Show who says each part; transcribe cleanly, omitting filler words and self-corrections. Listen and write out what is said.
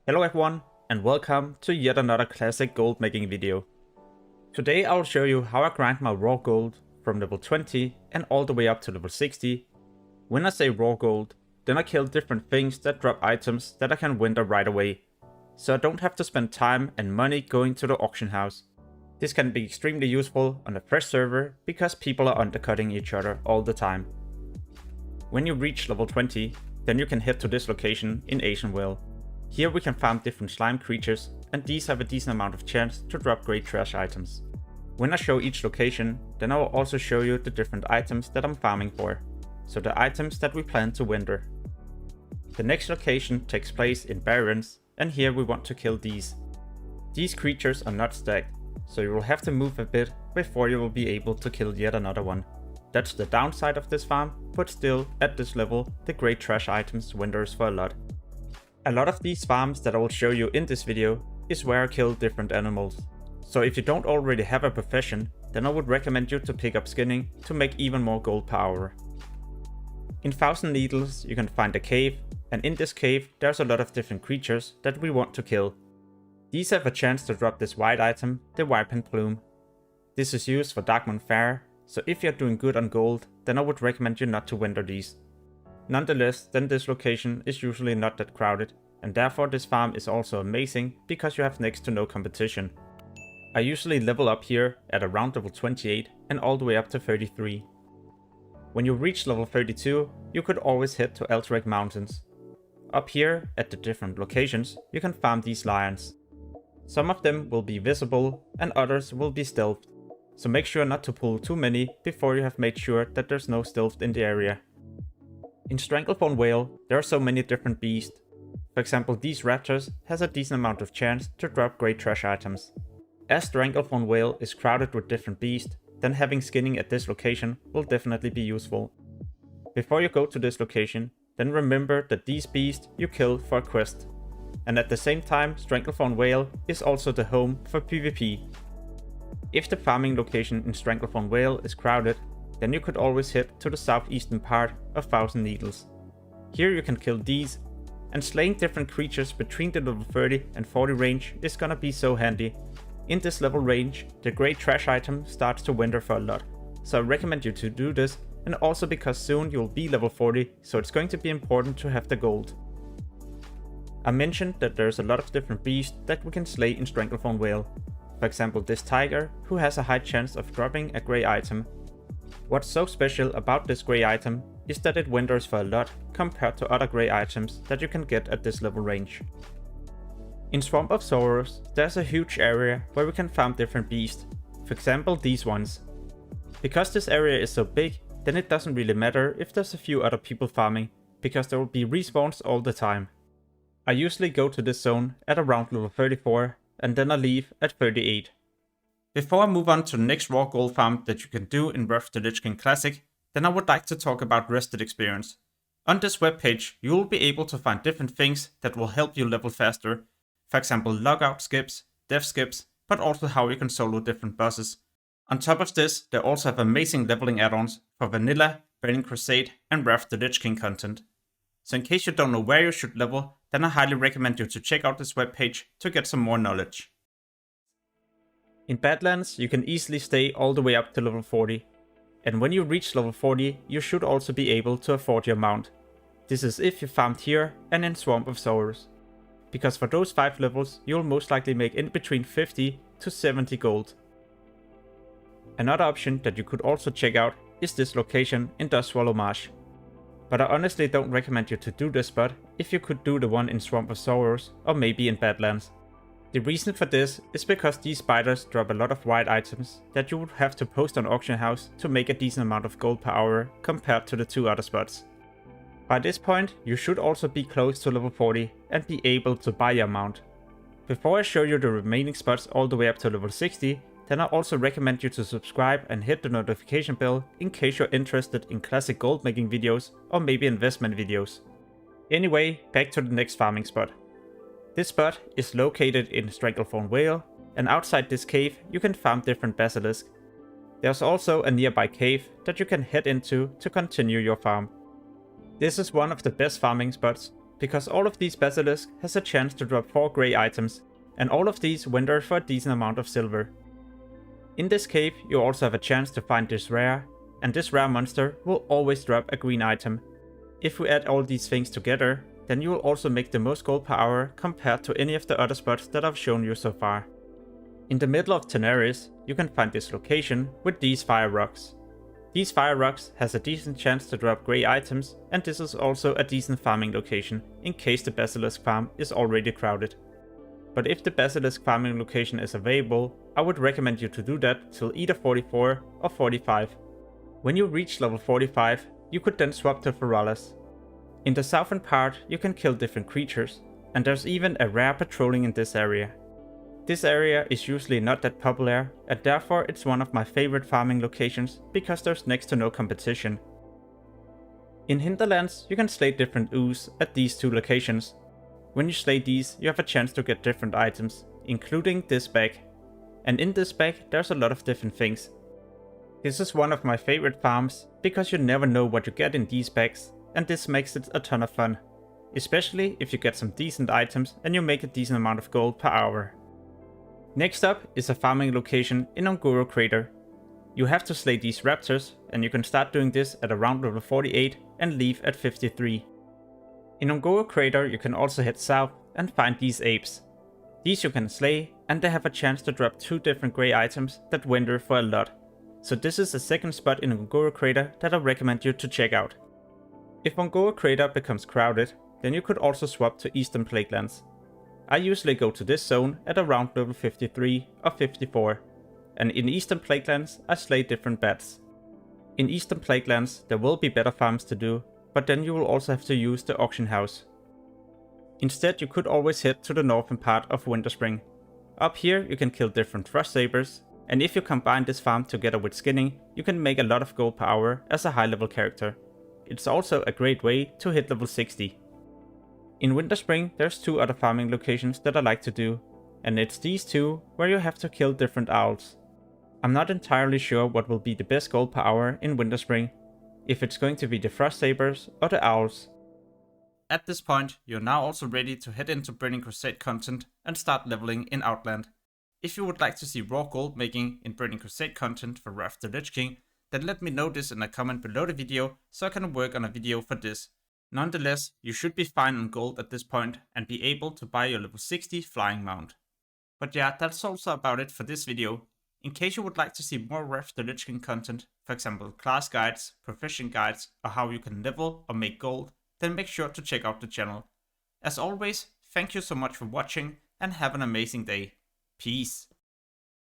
Speaker 1: Hello everyone, and welcome to yet another classic gold making video. Today I'll show you how I grind my raw gold from level 20 and all the way up to level 60. When I say raw gold, then I kill different things that drop items that I can winter right away, so I don't have to spend time and money going to the auction house. This can be extremely useful on a fresh server because people are undercutting each other all the time. When you reach level 20, then you can head to this location in Asian Well. Here we can farm different slime creatures, and these have a decent amount of chance to drop great trash items. When I show each location, then I will also show you the different items that I'm farming for, so the items that we plan to winter. The next location takes place in Barrens, and here we want to kill these. These creatures are not stacked, so you will have to move a bit before you will be able to kill yet another one. That's the downside of this farm, but still, at this level, the great trash items winters for a lot. A lot of these farms that I will show you in this video is where I kill different animals. So if you don't already have a profession, then I would recommend you to pick up skinning to make even more gold per hour. In Thousand Needles you can find a cave, and in this cave there's a lot of different creatures that we want to kill. These have a chance to drop this white item, the Viper Plume. This is used for Darkmoon Fair, so if you're doing good on gold, then I would recommend you not to winter these. Nonetheless, then this location is usually not that crowded, and therefore this farm is also amazing because you have next to no competition. I usually level up here at around level 28 and all the way up to 33. When you reach level 32, you could always head to WOTLK Mountains. Up here, at the different locations, you can farm these lions. Some of them will be visible and others will be stealthed, so make sure not to pull too many before you have made sure that there's no stealth in the area. In Stranglethorn Whale, there are so many different beasts. For example, these raptors has a decent amount of chance to drop great trash items. As Stranglethorn Whale is crowded with different beasts, then having skinning at this location will definitely be useful. Before you go to this location, then remember that these beasts you kill for a quest. And at the same time, Stranglethorn Whale is also the home for PvP. If the farming location in Stranglethorn Whale is crowded, then you could always head to the southeastern part of Thousand Needles. Here you can kill these, and slaying different creatures between the level 30 and 40 range is gonna be so handy. In this level range, the great trash item starts to winter for a lot, so I recommend you to do this, and also because soon you'll be level 40, so it's going to be important to have the gold. I mentioned that there's a lot of different beasts that we can slay in Stranglethorn Whale. For example, this tiger, who has a high chance of dropping a grey item. What's so special about this grey item is that it winters for a lot compared to other grey items that you can get at this level range. In Swamp of Sorrows, there's a huge area where we can farm different beasts, for example these ones. Because this area is so big, then it doesn't really matter if there's a few other people farming, because there will be respawns all the time. I usually go to this zone at around level 34, and then I leave at 38. Before I move on to the next raw gold farm that you can do in WOTLK Classic, then I would like to talk about rested experience. On this webpage, you will be able to find different things that will help you level faster. For example, logout skips, death skips, but also how you can solo different bosses. On top of this, they also have amazing leveling add-ons for Vanilla, Burning Crusade, and WOTLK content. So in case you don't know where you should level, then I highly recommend you to check out this webpage to get some more knowledge. In Badlands, you can easily stay all the way up to level 40. And when you reach level 40, you should also be able to afford your mount. This is if you farmed here and in Swamp of Sorrows. Because for those 5 levels, you'll most likely make in between 50 to 70 gold. Another option that you could also check out is this location in Dustswallow Marsh. But I honestly don't recommend you to do this spot if you could do the one in Swamp of Sorrows or maybe in Badlands. The reason for this is because these spiders drop a lot of white items that you would have to post on auction house to make a decent amount of gold per hour compared to the 2 other spots. By this point, you should also be close to level 40 and be able to buy your mount. Before I show you the remaining spots all the way up to level 60, then I also recommend you to subscribe and hit the notification bell in case you're interested in classic gold making videos or maybe investment videos. Anyway, back to the next farming spot. This spot is located in Stranglethorn Whale, and outside this cave you can farm different basilisks. There's also a nearby cave that you can head into to continue your farm. This is one of the best farming spots because all of these basilisks has a chance to drop 4 grey items, and all of these vendor for a decent amount of silver. In this cave you also have a chance to find this rare, and this rare monster will always drop a green item. If we add all these things together, then you will also make the most gold per hour compared to any of the other spots that I've shown you so far. In the middle of Tenaris, you can find this location with these fire rocks. These fire rocks has a decent chance to drop grey items, and this is also a decent farming location in case the basilisk farm is already crowded. But if the basilisk farming location is available, I would recommend you to do that till either 44 or 45. When you reach level 45, you could then swap to Ferralis. In the southern part you can kill different creatures, and there's even a rare patrolling in this area. This area is usually not that popular, and therefore it's one of my favorite farming locations because there's next to no competition. In Hinterlands you can slay different ooze at these 2 locations. When you slay these you have a chance to get different items, including this bag. And in this bag there's a lot of different things. This is one of my favorite farms because you never know what you get in these bags, and this makes it a ton of fun. Especially if you get some decent items and you make a decent amount of gold per hour. Next up is a farming location in Ongoro Crater. You have to slay these raptors, and you can start doing this at around level 48 and leave at 53. In Ongoro Crater you can also head south and find these apes. These you can slay, and they have a chance to drop 2 different grey items that vendor for a lot. So this is the second spot in Ongoro Crater that I recommend you to check out. If Ongoro Crater becomes crowded, then you could also swap to Eastern Plaguelands. I usually go to this zone at around level 53 or 54, and in Eastern Plaguelands I slay different bats. In Eastern Plaguelands there will be better farms to do, but then you will also have to use the auction house. Instead you could always head to the northern part of Winterspring. Up here you can kill different frost sabers, and if you combine this farm together with skinning, you can make a lot of gold per hour as a high level character. It's also a great way to hit level 60. In Winterspring there's 2 other farming locations that I like to do, and it's these 2 where you have to kill different owls. I'm not entirely sure what will be the best gold per hour in Winterspring, if it's going to be the frost sabers or the owls. At this point you're now also ready to head into Burning Crusade content and start leveling in Outland. If you would like to see raw gold making in Burning Crusade content for Wrath of the Lich King, then let me know this in a comment below the video so I can work on a video for this. Nonetheless, you should be fine on gold at this point and be able to buy your level 60 flying mount. But yeah, that's also about it for this video. In case you would like to see more Wrath of the Lich King content, for example class guides, profession guides, or how you can level or make gold, then make sure to check out the channel. As always, thank you so much for watching and have an amazing day. Peace.